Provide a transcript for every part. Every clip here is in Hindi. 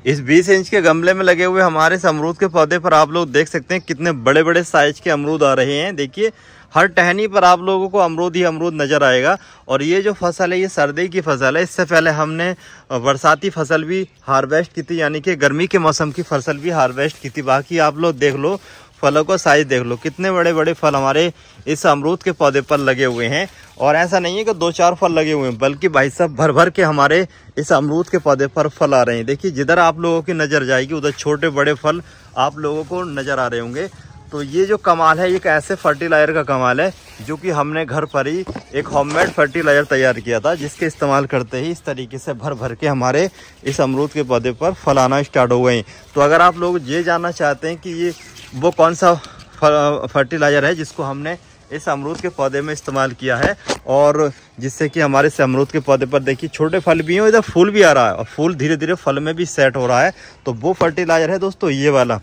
इस 20 इंच के गमले में लगे हुए हमारे इस अमरूद के पौधे पर आप लोग देख सकते हैं कितने बड़े बड़े साइज के अमरूद आ रहे हैं। देखिए हर टहनी पर आप लोगों को अमरूद ही अमरूद नज़र आएगा। और ये जो फसल है ये सर्दी की फसल है। इससे पहले हमने बरसाती फसल भी हार्वेस्ट की थी, यानी कि गर्मी के मौसम की फसल भी हार्वेस्ट की थी। बाकी आप लोग देख लो, फलों का साइज देख लो, कितने बड़े बड़े फल हमारे इस अमरूद के पौधे पर लगे हुए हैं। और ऐसा नहीं है कि 2-4 फल लगे हुए हैं, बल्कि भाई साहब भर भर के हमारे इस अमरूद के पौधे पर फल आ रहे हैं। देखिए जिधर आप लोगों की नज़र जाएगी उधर छोटे बड़े फल आप लोगों को नज़र आ रहे होंगे। तो ये जो कमाल है, एक ऐसे फर्टिलाइजर का कमाल है जो कि हमने घर पर ही एक होममेड फर्टिलाइजर तैयार किया था, जिसके इस्तेमाल करते ही इस तरीके से भर भर के हमारे इस अमरूद के पौधे पर फल आना स्टार्ट हो गए। तो अगर आप लोग ये जानना चाहते हैं कि ये वो कौन सा फर्टिलाइजर है जिसको हमने इस अमरूद के पौधे में इस्तेमाल किया है और जिससे कि हमारे इस अमरूद के पौधे पर देखिए छोटे फल भी हैं, इधर फूल भी आ रहा है और फूल धीरे धीरे फल में भी सेट हो रहा है। तो वो फर्टिलाइजर है दोस्तों ये वाला।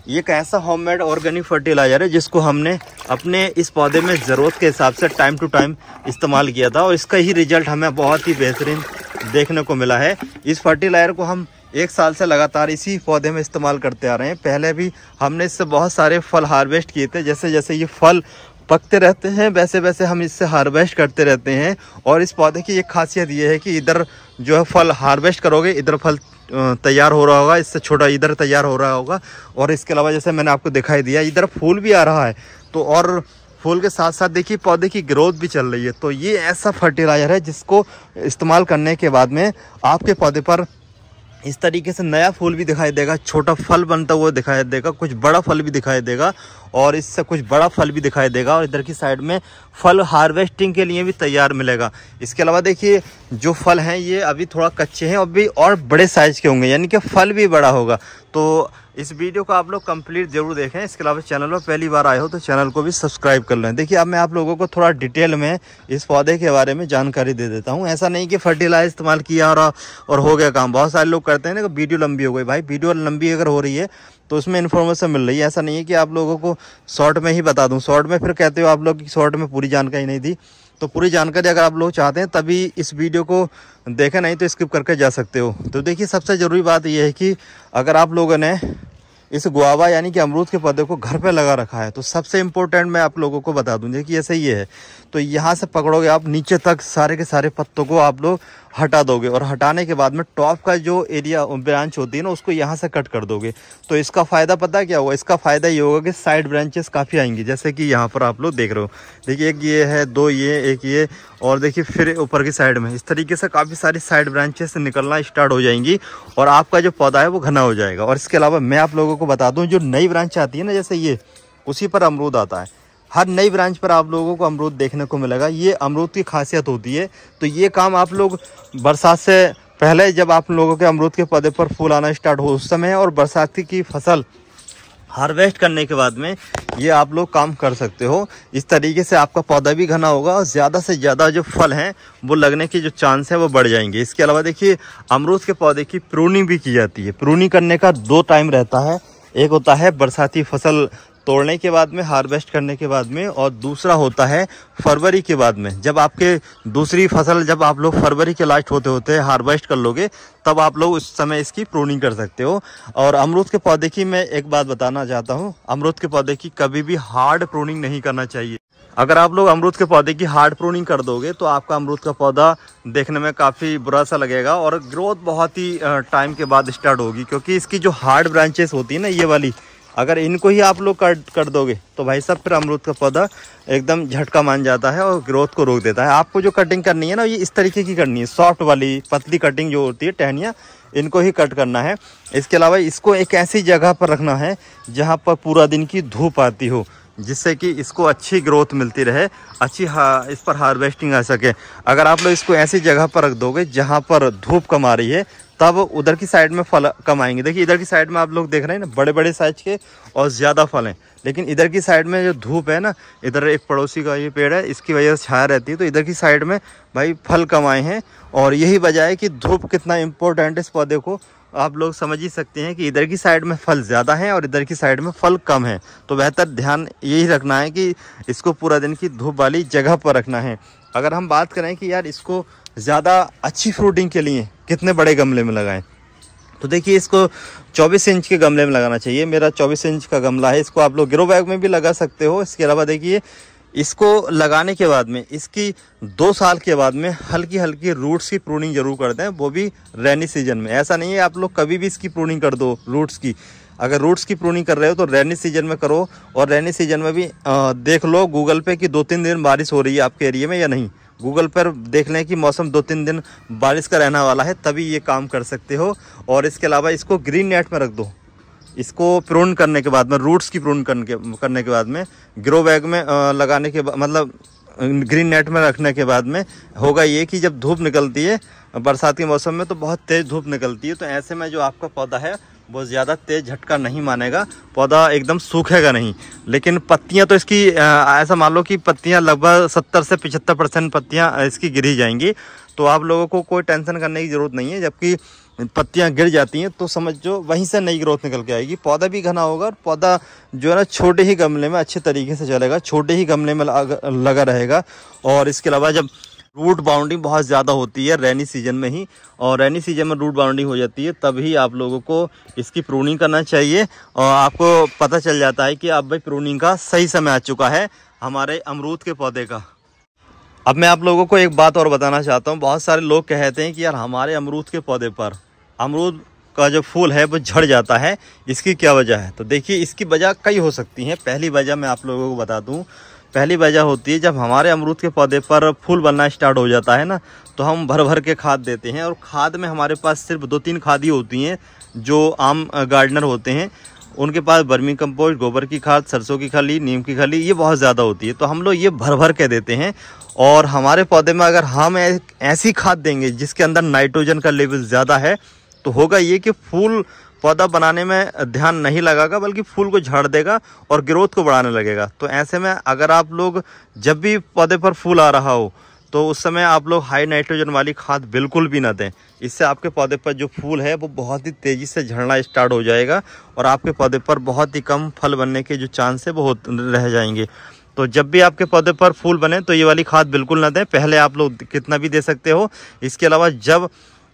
ये एक ऐसा होममेड ऑर्गेनिक फर्टिलाइजर है जिसको हमने अपने इस पौधे में ज़रूरत के हिसाब से टाइम टू टाइम इस्तेमाल किया था और इसका ही रिजल्ट हमें बहुत ही बेहतरीन देखने को मिला है। इस फर्टिलाइजर को हम 1 साल से लगातार इसी पौधे में इस्तेमाल करते आ रहे हैं। पहले भी हमने इससे बहुत सारे फल हार्वेस्ट किए थे। जैसे जैसे ये फल पकते रहते हैं वैसे वैसे हम इससे हार्वेस्ट करते रहते हैं। और इस पौधे की एक खासियत ये है कि इधर जो है फल हार्वेस्ट करोगे, इधर फल तैयार हो रहा होगा, इससे छोटा इधर तैयार हो रहा होगा। और इसके अलावा जैसे मैंने आपको दिखाई दिया इधर फूल भी आ रहा है। तो और फूल के साथ साथ देखिए पौधे की ग्रोथ भी चल रही है। तो ये ऐसा फर्टिलाइजर है जिसको इस्तेमाल करने के बाद में आपके पौधे पर इस तरीके से नया फूल भी दिखाई देगा, छोटा फल बनता हुआ दिखाई देगा, कुछ बड़ा फल भी दिखाई देगा और इससे कुछ बड़ा फल भी दिखाई देगा। और इधर की साइड में फल हार्वेस्टिंग के लिए भी तैयार मिलेगा। इसके अलावा देखिए जो फल हैं ये अभी थोड़ा कच्चे हैं, अभी और बड़े साइज़ के होंगे, यानी कि फल भी बड़ा होगा। तो इस वीडियो को आप लोग कंप्लीट जरूर देखें। इसके अलावा चैनल पर पहली बार आए हो तो चैनल को भी सब्सक्राइब कर लें। देखिए अब मैं आप लोगों को थोड़ा डिटेल में इस पौधे के बारे में जानकारी दे देता हूं। ऐसा नहीं कि फर्टिलाइजर इस्तेमाल किया और हो गया काम। बहुत सारे लोग करते हैं ना कि वीडियो लंबी हो गई। भाई वीडियो लंबी अगर हो रही है तो उसमें इन्फॉर्मेशन मिल रही है। ऐसा नहीं है कि आप लोगों को शॉर्ट में ही बता दूँ। शॉर्ट में फिर कहते हो आप लोग कि शॉर्ट में पूरी जानकारी नहीं दी। तो पूरी जानकारी अगर आप लोग चाहते हैं तभी इस वीडियो को देखें, नहीं तो स्किप करके जा सकते हो। तो देखिए सबसे ज़रूरी बात यह है कि अगर आप लोगों ने इस गुआवा यानी कि अमरूद के पौधे को घर पे लगा रखा है तो सबसे इम्पोर्टेंट मैं आप लोगों को बता दूं कि ऐसे ये है। तो यहाँ से पकड़ोगे आप नीचे तक सारे के सारे पत्तों को आप लोग हटा दोगे और हटाने के बाद में टॉप का जो एरिया ब्रांच होती है ना उसको यहाँ से कट कर दोगे। तो इसका फ़ायदा पता क्या होगा? इसका फ़ायदा ये होगा कि साइड ब्रांचेस काफ़ी आएंगी, जैसे कि यहाँ पर आप लोग देख रहे हो। देखिए एक ये है, 2 ये, एक ये और देखिए फिर ऊपर की साइड में इस तरीके से काफ़ी सारी साइड ब्रांचेस निकलना स्टार्ट हो जाएंगी और आपका जो पौधा है वो घना हो जाएगा। और इसके अलावा मैं आप लोगों को बता दूँ, जो नई ब्रांच आती है ना जैसे ये, उसी पर अमरूद आता है। हर नई ब्रांच पर आप लोगों को अमरूद देखने को मिलेगा। ये अमरूद की खासियत होती है। तो ये काम आप लोग बरसात से पहले जब आप लोगों के अमरूद के पौधे पर फूल आना स्टार्ट हो उस समय और बरसाती की फसल हार्वेस्ट करने के बाद में ये आप लोग काम कर सकते हो। इस तरीके से आपका पौधा भी घना होगा और ज़्यादा से ज़्यादा जो फल हैं वो लगने की जो चांस है वो बढ़ जाएंगे। इसके अलावा देखिए अमरूद के पौधे की प्रूनिंग भी की जाती है। प्रूनिंग करने का 2 टाइम रहता है। एक होता है बरसाती फसल तोड़ने के बाद में, हार्वेस्ट करने के बाद में, और दूसरा होता है फरवरी के बाद में। जब आपके दूसरी फसल जब आप लोग फरवरी के लास्ट होते होते हार्वेस्ट कर लोगे तब आप लोग उस समय इसकी प्रूनिंग कर सकते हो। और अमरूद के पौधे की मैं एक बात बताना चाहता हूँ, अमरूद के पौधे की कभी भी हार्ड प्रूनिंग नहीं करना चाहिए। अगर आप लोग अमरूद के पौधे की हार्ड प्रूनिंग कर दोगे तो आपका अमरूद का पौधा देखने में काफ़ी बुरा सा लगेगा और ग्रोथ बहुत ही टाइम के बाद स्टार्ट होगी। क्योंकि इसकी जो हार्ड ब्रांचेस होती है ना ये वाली, अगर इनको ही आप लोग कट कर दोगे तो भाई साहब फिर अमरूद का पौधा एकदम झटका मान जाता है और ग्रोथ को रोक देता है। आपको जो कटिंग करनी है ना ये इस तरीके की करनी है, सॉफ्ट वाली पतली कटिंग जो होती है, टहनियाँ, इनको ही कट करना है। इसके अलावा इसको एक ऐसी जगह पर रखना है जहाँ पर पूरा दिन की धूप आती हो, जिससे कि इसको अच्छी ग्रोथ मिलती रहे, अच्छी इस पर हार्वेस्टिंग आ सके। अगर आप लोग इसको ऐसी जगह पर रख दोगे जहाँ पर धूप कम आ रही है तब उधर की साइड में फल कम आएंगे। देखिए इधर की साइड में आप लोग देख रहे हैं ना बड़े बड़े साइज के और ज़्यादा फल हैं, लेकिन इधर की साइड में जो धूप है ना, इधर एक पड़ोसी का ये पेड़ है इसकी वजह से छाया रहती है, तो इधर की साइड में भाई फल कम आए हैं। और यही वजह है कि धूप कितना इम्पोर्टेंट है इस पौधे को आप लोग समझ ही सकते हैं कि इधर की साइड में फल ज़्यादा हैं और इधर की साइड में फल कम है। तो बेहतर ध्यान यही रखना है कि इसको पूरा दिन की धूप वाली जगह पर रखना है। अगर हम बात करें कि यार इसको ज़्यादा अच्छी फ्रूटिंग के लिए कितने बड़े गमले में लगाएं, तो देखिए इसको 24 इंच के गमले में लगाना चाहिए। मेरा 24 इंच का गमला है। इसको आप लोग ग्रो बैग में भी लगा सकते हो। इसके अलावा देखिए इसको लगाने के बाद में इसकी 2 साल के बाद में हल्की हल्की रूट्स की प्रूनिंग जरूर कर दें, वो भी रेनी सीजन में। ऐसा नहीं है आप लोग कभी भी इसकी प्रूनिंग कर दो रूट्स की। अगर रूट्स की प्रूनिंग कर रहे हो तो रेनी सीजन में करो। और रेनी सीजन में भी देख लो गूगल पे कि 2-3 दिन बारिश हो रही है आपके एरिया में या नहीं। गूगल पर देख लें कि मौसम 2-3 दिन बारिश का रहने वाला है, तभी ये काम कर सकते हो। और इसके अलावा इसको ग्रीन नेट में रख दो। इसको प्रून करने के बाद में रूट्स की प्रून करने के बाद में ग्रो बैग में लगाने के बाद मतलब ग्रीन नेट में रखने के बाद में होगा ये कि जब धूप निकलती है बरसात के मौसम में तो बहुत तेज़ धूप निकलती है, तो ऐसे में जो आपका पौधा है वो ज़्यादा तेज़ झटका नहीं मानेगा, पौधा एकदम सूखेगा नहीं। लेकिन पत्तियां तो इसकी ऐसा मान लो कि पत्तियां लगभग 70 से 75% पत्तियां इसकी गिरी जाएंगी। तो आप लोगों को कोई टेंशन करने की ज़रूरत नहीं है। जबकि पत्तियां गिर जाती हैं तो समझो वहीं से नई ग्रोथ निकल के आएगी। पौधा भी घना होगा और पौधा जो है ना छोटे ही गमले में अच्छे तरीके से चलेगा, छोटे ही गमले में लगा रहेगा। और इसके अलावा जब रूट बाउंडिंग बहुत ज़्यादा होती है रेनी सीजन में ही, और रेनी सीजन में रूट बाउंडिंग हो जाती है, तभी आप लोगों को इसकी प्रूनिंग करना चाहिए। और आपको पता चल जाता है कि अब भाई प्रूनिंग का सही समय आ चुका है हमारे अमरूद के पौधे का। अब मैं आप लोगों को एक बात और बताना चाहता हूँ। बहुत सारे लोग कहते हैं कि यार हमारे अमरूद के पौधे पर अमरूद का जो फूल है वो झड़ जाता है, इसकी क्या वजह है। तो देखिए इसकी वजह कई हो सकती हैं। पहली वजह मैं आप लोगों को बता दूं, पहली वजह होती है जब हमारे अमरूद के पौधे पर फूल बनना स्टार्ट हो जाता है ना, तो हम भर भर के खाद देते हैं। और खाद में हमारे पास सिर्फ 2-3 खाद ही होती हैं। जो आम गार्डनर होते हैं उनके पास वर्मी कंपोस्ट, गोबर की खाद, सरसों की खली, नीम की खली ये बहुत ज़्यादा होती है। तो हम लोग ये भर भर के देते हैं। और हमारे पौधे में अगर हम ऐसी खाद देंगे जिसके अंदर नाइट्रोजन का लेवल ज़्यादा है, तो होगा ये कि फूल पौधा बनाने में ध्यान नहीं लगाएगा, बल्कि फूल को झाड़ देगा और ग्रोथ को बढ़ाने लगेगा। तो ऐसे में अगर आप लोग जब भी पौधे पर फूल आ रहा हो तो उस समय आप लोग हाई नाइट्रोजन वाली खाद बिल्कुल भी ना दें। इससे आपके पौधे पर जो फूल है वो बहुत ही तेज़ी से झड़ना स्टार्ट हो जाएगा और आपके पौधे पर बहुत ही कम फल बनने के जो चांस है वो रह जाएंगे। तो जब भी आपके पौधे पर फूल बने तो ये वाली खाद बिल्कुल ना दें। पहले आप लोग कितना भी दे सकते हो।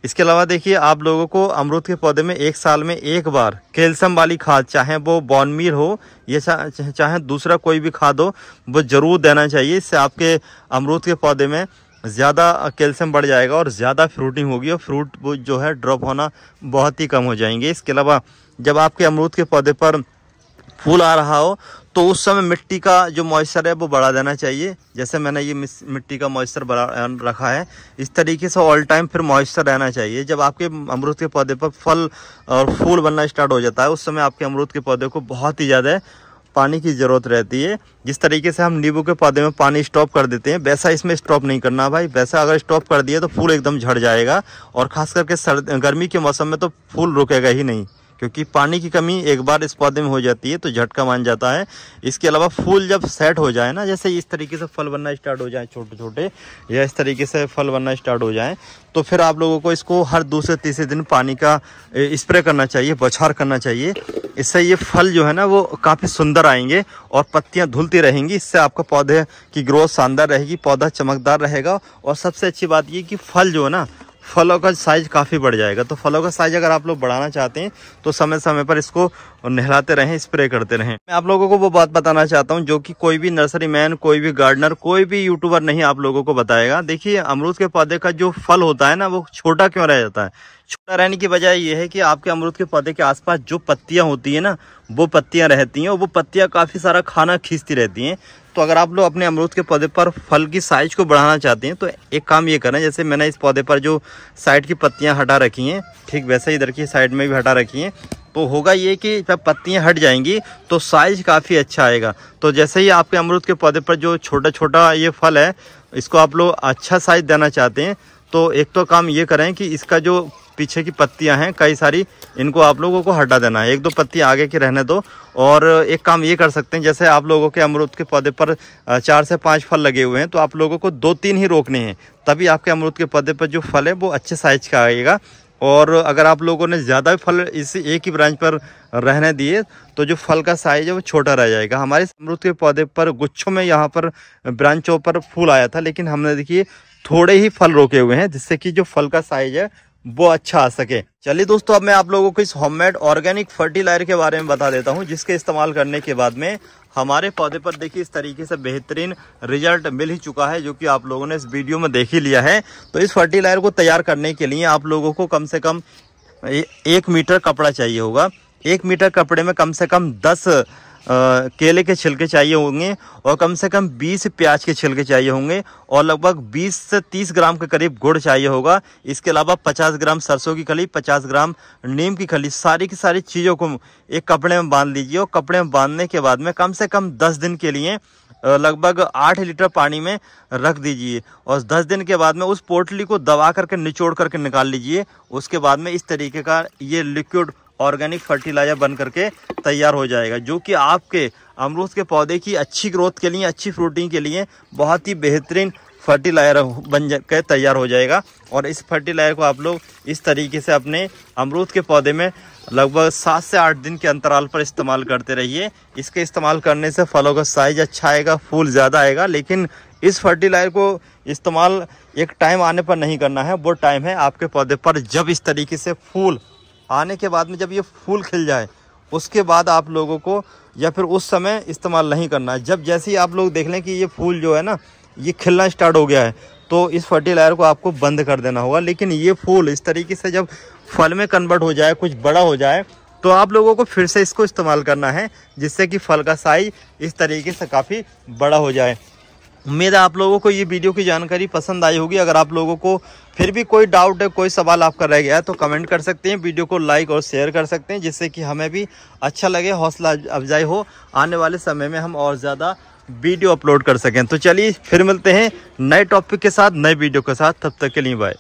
इसके अलावा देखिए आप लोगों को अमरूद के पौधे में 1 साल में 1 बार कैल्शियम वाली खाद, चाहे वो बॉन मील हो या चाहे दूसरा कोई भी खाद हो, वो ज़रूर देना चाहिए। इससे आपके अमरूद के पौधे में ज़्यादा कैल्शियम बढ़ जाएगा और ज़्यादा फ्रूटिंग होगी और फ्रूट वो जो है ड्रॉप होना बहुत ही कम हो जाएंगे। इसके अलावा जब आपके अमरूद के पौधे पर फूल आ रहा हो तो उस समय मिट्टी का जो मॉइस्चर है वो बढ़ा देना चाहिए। जैसे मैंने ये मिट्टी का मॉइस्चर बढ़ा रखा है, इस तरीके से ऑल टाइम फिर मॉइस्चर रहना चाहिए। जब आपके अमरूद के पौधे पर फल और फूल बनना स्टार्ट हो जाता है उस समय आपके अमरूद के पौधे को बहुत ही ज़्यादा पानी की ज़रूरत रहती है। जिस तरीके से हम नींबू के पौधे में पानी स्टॉप कर देते हैं, वैसा इसमें स्टॉप नहीं करना भाई। वैसा अगर स्टॉप कर दिया तो फूल एकदम झड़ जाएगा और ख़ास करके गर्मी के मौसम में तो फूल रुकेगा ही नहीं, क्योंकि पानी की कमी एक बार इस पौधे में हो जाती है तो झटका मान जाता है। इसके अलावा फूल जब सेट हो जाए ना, जैसे इस तरीके से फल बनना स्टार्ट हो जाए छोटे छोटे, या इस तरीके से फल बनना स्टार्ट हो जाए, तो फिर आप लोगों को इसको हर दूसरे तीसरे दिन पानी का स्प्रे करना चाहिए, बौछार करना चाहिए। इससे ये फल जो है ना वो काफ़ी सुंदर आएंगे और पत्तियां धुलती रहेंगी। इससे आपका पौधे की ग्रोथ शानदार रहेगी, पौधा चमकदार रहेगा। और सबसे अच्छी बात ये कि फल जो है ना, फलों का साइज काफ़ी बढ़ जाएगा। तो फलों का साइज अगर आप लोग बढ़ाना चाहते हैं तो समय समय पर इसको नहलाते रहें, स्प्रे करते रहें। मैं आप लोगों को वो बात बताना चाहता हूं जो कि कोई भी नर्सरी मैन, कोई भी गार्डनर, कोई भी यूट्यूबर नहीं आप लोगों को बताएगा। देखिए अमरूद के पौधे का जो फल होता है ना वो छोटा क्यों रह जाता है? छोटा रहने की वजह यह है कि आपके अमरूद के पौधे के आसपास जो पत्तियां होती है ना वो पत्तियां रहती हैं और वो पत्तियां काफ़ी सारा खाना खींचती रहती हैं। तो अगर आप लोग अपने अमरूद के पौधे पर फल की साइज को बढ़ाना चाहते हैं तो एक काम ये करें, जैसे मैंने इस पौधे पर जो साइड की पत्तियां हटा रखी हैं, ठीक वैसे ही इधर की साइड में भी हटा रखी हैं। तो होगा ये कि जब पत्तियां हट जाएंगी तो साइज काफ़ी अच्छा आएगा। तो जैसे ही आपके अमरूद के पौधे पर जो छोटा छोटा ये फल है, इसको आप लोग अच्छा साइज देना चाहते हैं तो एक तो काम ये करें कि इसका जो पीछे की पत्तियां हैं कई सारी, इनको आप लोगों को हटा देना है। 1-2 पत्तियां आगे की रहने दो। और एक काम ये कर सकते हैं, जैसे आप लोगों के अमरूद के पौधे पर 4 से 5 फल लगे हुए हैं तो आप लोगों को 2-3 ही रोकने हैं, तभी आपके अमरूद के पौधे पर जो फल है वो अच्छे साइज का आएगा। और अगर आप लोगों ने ज़्यादा फल इस एक ही ब्रांच पर रहने दिए तो जो फल का साइज है वो छोटा रह जाएगा। हमारे अमरूद के पौधे पर गुच्छों में यहाँ पर ब्रांचों पर फूल आया था, लेकिन हमने देखिए थोड़े ही फल रोके हुए हैं, जिससे कि जो फल का साइज है वो अच्छा आ सके। चलिए दोस्तों, अब मैं आप लोगों को इस होममेड ऑर्गेनिक फर्टिलाइजर के बारे में बता देता हूं, जिसके इस्तेमाल करने के बाद में हमारे पौधे पर देखिए इस तरीके से बेहतरीन रिजल्ट मिल ही चुका है, जो कि आप लोगों ने इस वीडियो में देख ही लिया है। तो इस फर्टिलाइजर को तैयार करने के लिए आप लोगों को कम से कम 1 मीटर कपड़ा चाहिए होगा। 1 मीटर कपड़े में कम से कम 10 केले के छिलके चाहिए होंगे और कम से कम 20 प्याज के छिलके चाहिए होंगे और लगभग 20 से 30 ग्राम के करीब गुड़ चाहिए होगा। इसके अलावा 50 ग्राम सरसों की खली, 50 ग्राम नीम की खली, सारी की सारी चीज़ों को एक कपड़े में बांध लीजिए और कपड़े में बांधने के बाद में कम से कम 10 दिन के लिए लगभग 8 लीटर पानी में रख दीजिए और 10 दिन के बाद में उस पोटली को दबा करके निचोड़ करके निकाल लीजिए। उसके बाद में इस तरीके का ये लिक्विड ऑर्गेनिक फर्टिलाइजर बन करके तैयार हो जाएगा, जो कि आपके अमरूद के पौधे की अच्छी ग्रोथ के लिए, अच्छी फ्रूटिंग के लिए बहुत ही बेहतरीन फर्टिलाइजर बन के तैयार हो जाएगा। और इस फर्टिलाइजर को आप लोग इस तरीके से अपने अमरूद के पौधे में लगभग 7 से 8 दिन के अंतराल पर इस्तेमाल करते रहिए। इसके इस्तेमाल करने से फलों का साइज अच्छा आएगा, फूल ज़्यादा आएगा। लेकिन इस फर्टिलाइजर को इस्तेमाल एक टाइम आने पर नहीं करना है, वो टाइम है आपके पौधे पर जब इस तरीके से फूल आने के बाद में, जब ये फूल खिल जाए उसके बाद आप लोगों को, या फिर उस समय इस्तेमाल नहीं करना है। जब जैसे ही आप लोग देख लें कि ये फूल जो है ना ये खिलना स्टार्ट हो गया है, तो इस फर्टिलाइजर को आपको बंद कर देना होगा। लेकिन ये फूल इस तरीके से जब फल में कन्वर्ट हो जाए, कुछ बड़ा हो जाए, तो आप लोगों को फिर से इसको इस्तेमाल करना है, जिससे कि फल का साइज इस तरीके से काफ़ी बड़ा हो जाए। उम्मीद है आप लोगों को ये वीडियो की जानकारी पसंद आई होगी। अगर आप लोगों को फिर भी कोई डाउट है, कोई सवाल आपका रह गया है, तो कमेंट कर सकते हैं, वीडियो को लाइक और शेयर कर सकते हैं, जिससे कि हमें भी अच्छा लगे, हौसला अफजाई हो, आने वाले समय में हम और ज़्यादा वीडियो अपलोड कर सकें। तो चलिए फिर मिलते हैं नए टॉपिक के साथ, नए वीडियो के साथ। तब तक के लिए बाय।